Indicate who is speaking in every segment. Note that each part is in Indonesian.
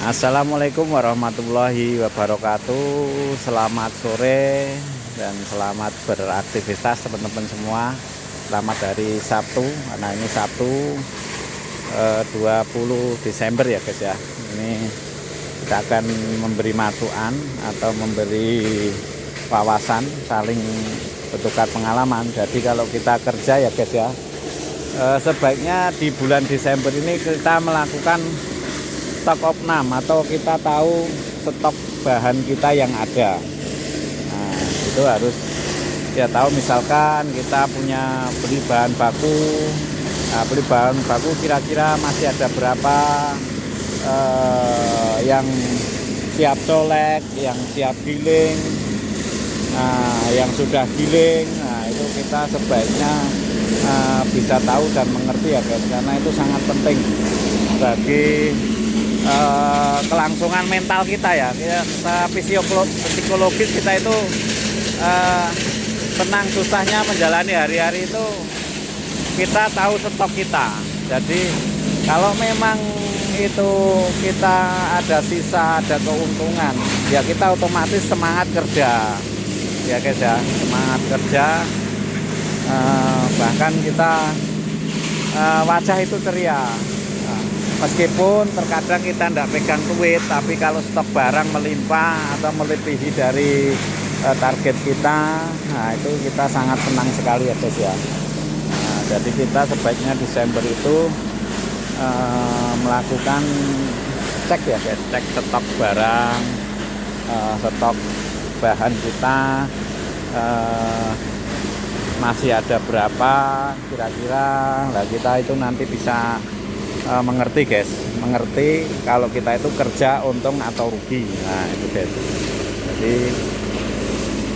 Speaker 1: Assalamualaikum warahmatullahi wabarakatuh. Selamat sore dan selamat beraktivitas teman-teman semua. Selamat hari Sabtu, karena ini Sabtu 20 Desember ya guys ya. Ini kita akan memberi masukan atau memberi wawasan, saling bertukar pengalaman. Jadi kalau kita kerja ya guys ya, sebaiknya di bulan Desember ini kita melakukan stok opnam atau kita tahu stok bahan kita yang ada. Nah, itu harus ya tahu, misalkan kita punya beli bahan baku. Nah, beli bahan baku kira-kira masih ada berapa yang siap colek, yang siap giling, nah, yang sudah giling. Nah, itu kita sebaiknya bisa tahu dan mengerti ya guys, karena itu sangat penting bagi kelangsungan mental kita ya. Psikologis kita itu tenang susahnya menjalani hari-hari itu kita tahu stok kita. Jadi kalau memang itu kita ada sisa, ada keuntungan, ya kita otomatis semangat kerja ya guys ya, semangat kerja. Bahkan kita wajah itu ceria. Meskipun terkadang kita tidak pegang duit, tapi kalau stok barang melimpah atau melebihi dari target kita, nah itu kita sangat senang sekali ya guys ya. Nah, jadi kita sebaiknya Desember itu melakukan cek ya guys, cek stok barang, stok bahan kita masih ada berapa kira-kira. Nah, kita itu nanti bisa mengerti guys, mengerti kalau kita itu kerja untung atau rugi. Nah itu guys, jadi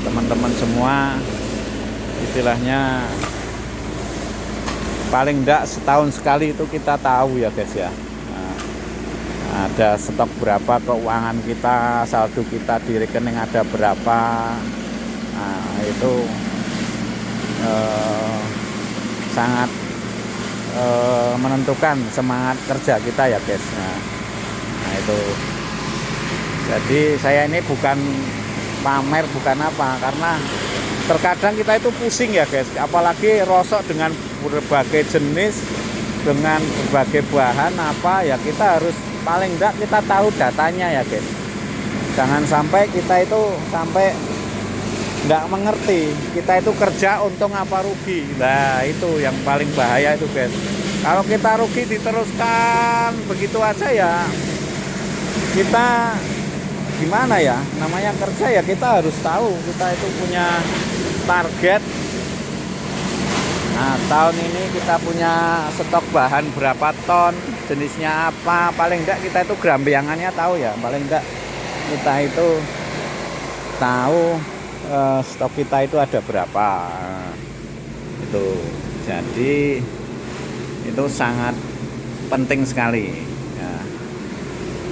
Speaker 1: teman-teman semua istilahnya paling enggak setahun sekali itu kita tahu ya guys ya. Nah, ada stok berapa, keuangan kita, saldo kita di rekening ada berapa. Nah itu sangat menentukan semangat kerja kita ya guys. Nah itu, jadi saya ini bukan pamer, bukan apa, karena terkadang kita itu pusing ya guys, apalagi rosok dengan berbagai jenis, dengan berbagai bahan apa ya, kita harus paling enggak kita tahu datanya ya guys. Jangan sampai kita itu sampai nggak mengerti kita itu kerja untung apa rugi. Nah itu yang paling bahaya itu guys. Kalau kita rugi diteruskan begitu aja ya, kita gimana ya, namanya kerja ya kita harus tahu kita itu punya target. Nah tahun ini kita punya stok bahan berapa ton, jenisnya apa, paling enggak kita itu grambiangannya tahu ya, paling enggak kita itu tahu stok kita itu ada berapa. Itu jadi itu sangat penting sekali ya,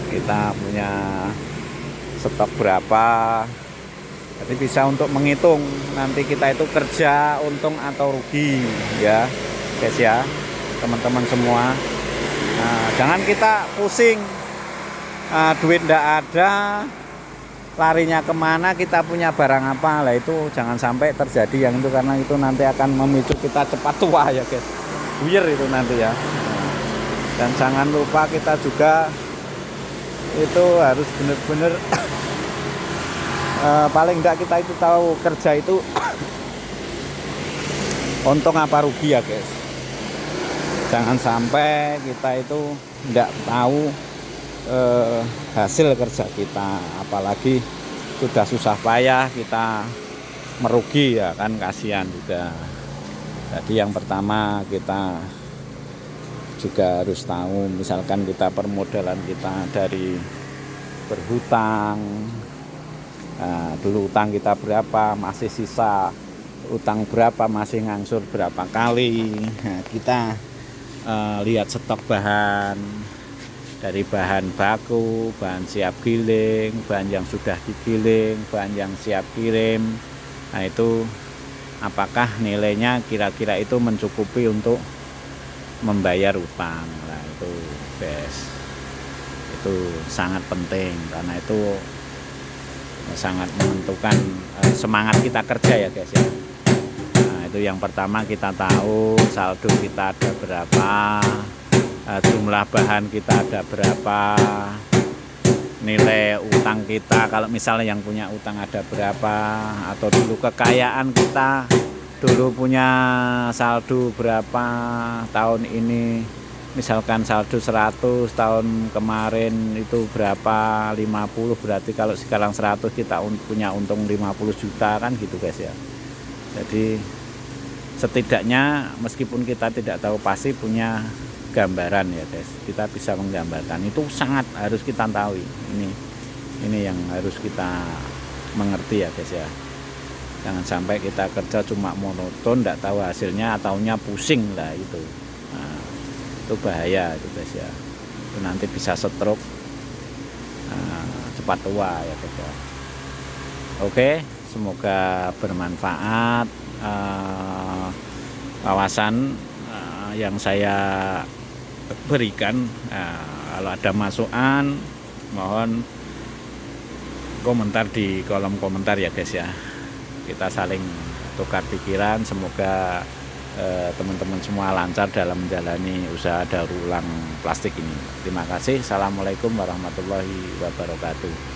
Speaker 1: kita punya stok berapa, jadi bisa untuk menghitung nanti kita itu kerja untung atau rugi ya guys ya, teman-teman semua. Nah, jangan kita pusing, duit ndak ada, larinya kemana, kita punya barang apa. Lah itu jangan sampai terjadi yang itu, karena itu nanti akan memicu kita cepat tua ya guys, buyar itu nanti ya. Dan jangan lupa kita juga itu harus benar-benar paling enggak kita itu tahu kerja itu untung apa rugi ya guys. Jangan sampai kita itu enggak tahu hasil kerja kita, apalagi sudah susah payah kita merugi ya kan, kasihan juga. Jadi yang pertama kita juga harus tahu, misalkan kita permodalan kita dari berhutang, nah, dulu utang kita berapa, masih sisa utang berapa, masih ngangsur berapa kali. Nah, kita lihat stok bahan, dari bahan baku, bahan siap giling, bahan yang sudah digiling, bahan yang siap kirim. Nah itu apakah nilainya kira-kira itu mencukupi untuk membayar utang. Nah itu best. itu sangat penting karena itu sangat menentukan semangat kita kerja ya guys ya. Nah, itu yang pertama, kita tahu saldo kita ada berapa, jumlah bahan kita ada berapa, nilai utang kita kalau misalnya yang punya utang ada berapa, atau dulu kekayaan kita dulu punya saldo berapa tahun ini, misalkan saldo 100 tahun kemarin itu berapa, 50, berarti kalau sekarang 100 kita punya untung 50 juta kan gitu guys ya. Jadi setidaknya meskipun kita tidak tahu pasti punya gambaran ya guys, kita bisa menggambarkan, itu sangat harus kita tahu. Ini yang harus kita mengerti ya guys ya. Jangan sampai kita kerja cuma monoton, tidak tahu hasilnya, taunya pusing lah itu. Nah, itu bahaya itu guys ya. Itu nanti bisa stroke, cepat tua ya guys ya. Oke, semoga bermanfaat wawasan yang saya berikan. Kalau ada masukan mohon komentar di kolom komentar ya guys ya. Kita saling tukar pikiran, semoga teman-teman semua lancar dalam menjalani usaha daur ulang plastik ini. Terima kasih. Assalamualaikum warahmatullahi wabarakatuh.